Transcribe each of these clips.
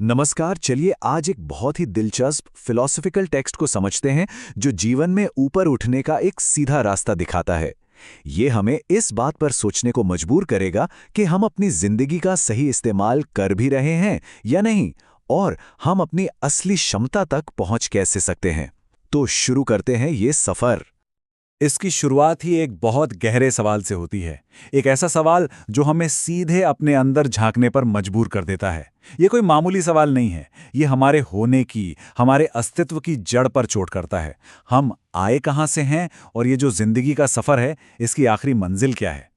नमस्कार। चलिए आज एक बहुत ही दिलचस्प फिलॉसफिकल टेक्स्ट को समझते हैं जो जीवन में ऊपर उठने का एक सीधा रास्ता दिखाता है। ये हमें इस बात पर सोचने को मजबूर करेगा कि हम अपनी जिंदगी का सही इस्तेमाल कर भी रहे हैं या नहीं, और हम अपनी असली क्षमता तक पहुंच कैसे सकते हैं। तो शुरू करते हैं ये सफर। इसकी शुरुआत ही एक बहुत गहरे सवाल से होती है। एक ऐसा सवाल जो हमें सीधे अपने अंदर झांकने पर मजबूर कर देता है। ये कोई मामूली सवाल नहीं है, ये हमारे होने की, हमारे अस्तित्व की जड़ पर चोट करता है। हम आए कहाँ से हैं और ये जो जिंदगी का सफर है, इसकी आखिरी मंजिल क्या है।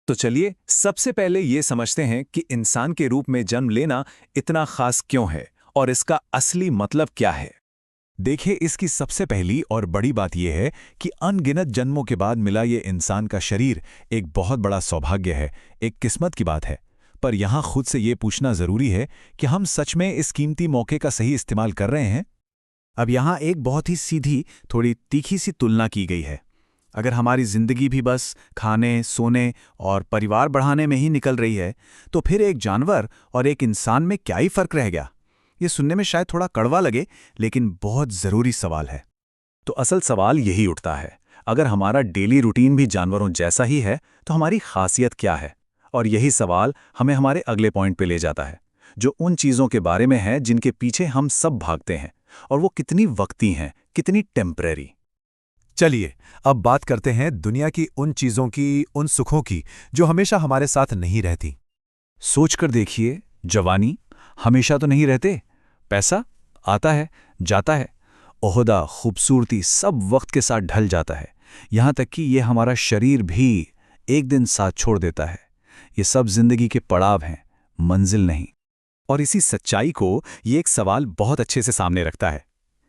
तो चलिए सबसे पहले ये समझते हैं कि इंसान के रूप में जन्म लेना इतना खास क्यों है और इसका असली मतलब क्या है। देखिए, इसकी सबसे पहली और बड़ी बात यह है कि अनगिनत जन्मों के बाद मिला ये इंसान का शरीर एक बहुत बड़ा सौभाग्य है, एक किस्मत की बात है। पर यहाँ खुद से ये पूछना जरूरी है कि हम सच में इस कीमती मौके का सही इस्तेमाल कर रहे हैं। अब यहाँ एक बहुत ही सीधी, थोड़ी तीखी सी तुलना की गई है। अगर हमारी जिंदगी भी बस खाने, सोने और परिवार बढ़ाने में ही निकल रही है, तो फिर एक जानवर और एक इंसान में क्या ही फर्क रह गया। ये सुनने में शायद थोड़ा कड़वा लगे, लेकिन बहुत जरूरी सवाल है। तो असल सवाल यही उठता है, अगर हमारा डेली रूटीन भी जानवरों जैसा ही है तो हमारी खासियत क्या है। और यही सवाल हमें हमारे अगले पॉइंट पे ले जाता है, जो उन चीज़ों के बारे में है जिनके पीछे हम सब भागते हैं, और वो कितनी वक्ती हैं, कितनी टेम्परेरी। चलिए अब बात करते हैं दुनिया की उन चीजों की, उन सुखों की जो हमेशा हमारे साथ नहीं रहती। सोचकर देखिए, जवानी हमेशा तो नहीं रहते, पैसा आता है जाता है, ओहदा, खूबसूरती सब वक्त के साथ ढल जाता है, यहाँ तक कि ये हमारा शरीर भी एक दिन साथ छोड़ देता है। ये सब जिंदगी के पड़ाव हैं, मंजिल नहीं। और इसी सच्चाई को ये एक सवाल बहुत अच्छे से सामने रखता है।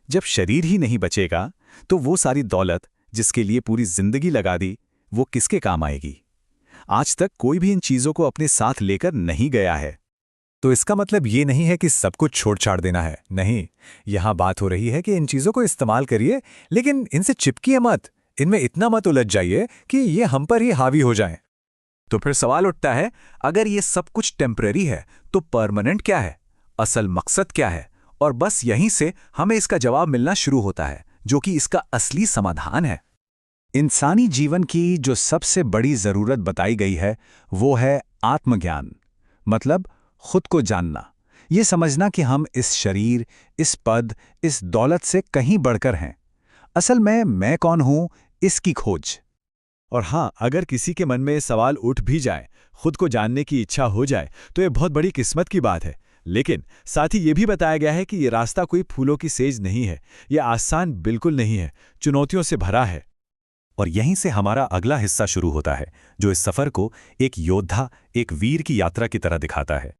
जब शरीर ही नहीं बचेगा तो वो सारी दौलत जिसके लिए पूरी जिंदगी लगा दी, वो किसके काम आएगी। आज तक कोई भी इन चीजों को अपने साथ लेकर नहीं गया है। तो इसका मतलब ये नहीं है कि सब कुछ छोड़ छाड़ देना है, नहीं। यहां बात हो रही है कि इन चीजों को इस्तेमाल करिए, लेकिन इनसे चिपकिए मत, इनमें इतना मत उलझ जाइए कि ये हम पर ही हावी हो जाएं। तो फिर सवाल उठता है, अगर ये सब कुछ टेम्परेरी है तो परमानेंट क्या है, असल मकसद क्या है। और बस यहीं से हमें इसका जवाब मिलना शुरू होता है, जो कि इसका असली समाधान है। इंसानी जीवन की जो सबसे बड़ी जरूरत बताई गई है वो है आत्मज्ञान, मतलब खुद को जानना। ये समझना कि हम इस शरीर, इस पद, इस दौलत से कहीं बढ़कर हैं। असल में मैं कौन हूं, इसकी खोज। और हाँ, अगर किसी के मन में ये सवाल उठ भी जाए, खुद को जानने की इच्छा हो जाए, तो ये बहुत बड़ी किस्मत की बात है। लेकिन साथ ही ये भी बताया गया है कि ये रास्ता कोई फूलों की सेज नहीं है, ये आसान बिल्कुल नहीं है, चुनौतियों से भरा है। और यहीं से हमारा अगला हिस्सा शुरू होता है, जो इस सफर को एक योद्धा, एक वीर की यात्रा की तरह दिखाता है।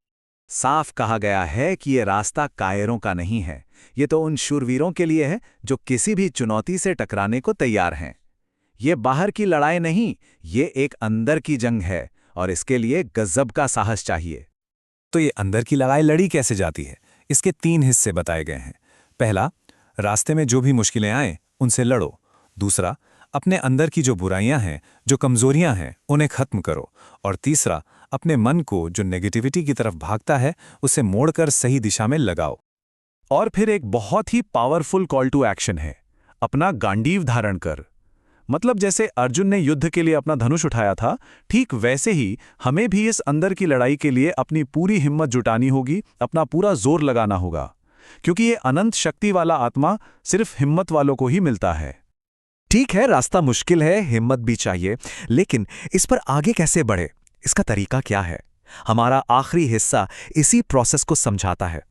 साफ कहा गया है कि ये रास्ता कायरों का नहीं है, ये तो उन शूरवीरों के लिए है जो किसी भी चुनौती से टकराने को तैयार हैं। ये बाहर की लड़ाई नहीं, ये एक अंदर की जंग है, और इसके लिए गजब का साहस चाहिए। तो ये अंदर की लड़ाई लड़ी कैसे जाती है, इसके 3 हिस्से बताए गए हैं। पहला, रास्ते में जो भी मुश्किलें आए उनसे लड़ो। दूसरा, अपने अंदर की जो बुराइयां हैं, जो कमजोरियां हैं, उन्हें खत्म करो। और तीसरा, अपने मन को जो नेगेटिविटी की तरफ भागता है उसे मोड़कर सही दिशा में लगाओ। और फिर एक बहुत ही पावरफुल कॉल टू एक्शन है, अपना गांडीव धारण कर। मतलब जैसे अर्जुन ने युद्ध के लिए अपना धनुष उठाया था, ठीक वैसे ही हमें भी इस अंदर की लड़ाई के लिए अपनी पूरी हिम्मत जुटानी होगी, अपना पूरा जोर लगाना होगा। क्योंकि ये अनंत शक्ति वाला आत्मा सिर्फ हिम्मत वालों को ही मिलता है। ठीक है, रास्ता मुश्किल है, हिम्मत भी चाहिए, लेकिन इस पर आगे कैसे बढ़े, इसका तरीका क्या है? हमारा आखिरी हिस्सा इसी प्रोसेस को समझाता है।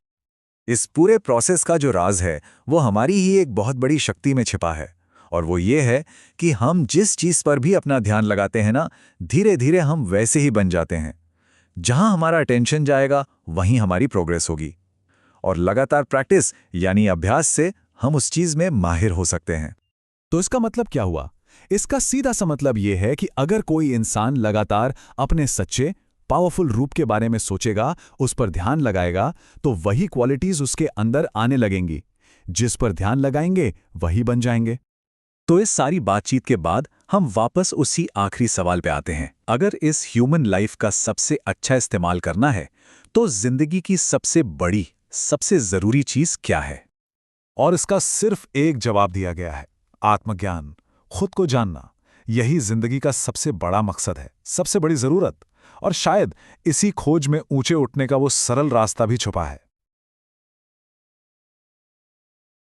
इस पूरे प्रोसेस का जो राज है वो हमारी ही एक बहुत बड़ी शक्ति में छिपा है, और वो ये है कि हम जिस चीज पर भी अपना ध्यान लगाते हैं ना, धीरे धीरे हम वैसे ही बन जाते हैं। जहां हमारा अटेंशन जाएगा वहीं हमारी प्रोग्रेस होगी, और लगातार प्रैक्टिस यानी अभ्यास से हम उस चीज में माहिर हो सकते हैं। तो इसका मतलब क्या हुआ? इसका सीधा सा मतलब यह है कि अगर कोई इंसान लगातार अपने सच्चे, पावरफुल रूप के बारे में सोचेगा, उस पर ध्यान लगाएगा, तो वही क्वालिटीज उसके अंदर आने लगेंगी। जिस पर ध्यान लगाएंगे वही बन जाएंगे। तो इस सारी बातचीत के बाद हम वापस उसी आखिरी सवाल पे आते हैं। अगर इस ह्यूमन लाइफ का सबसे अच्छा इस्तेमाल करना है, तो जिंदगी की सबसे बड़ी सबसे जरूरी चीज क्या है? और इसका सिर्फ एक जवाब दिया गया है, आत्मज्ञान, खुद को जानना। यही जिंदगी का सबसे बड़ा मकसद है, सबसे बड़ी जरूरत। और शायद इसी खोज में ऊंचे उठने का वो सरल रास्ता भी छुपा है।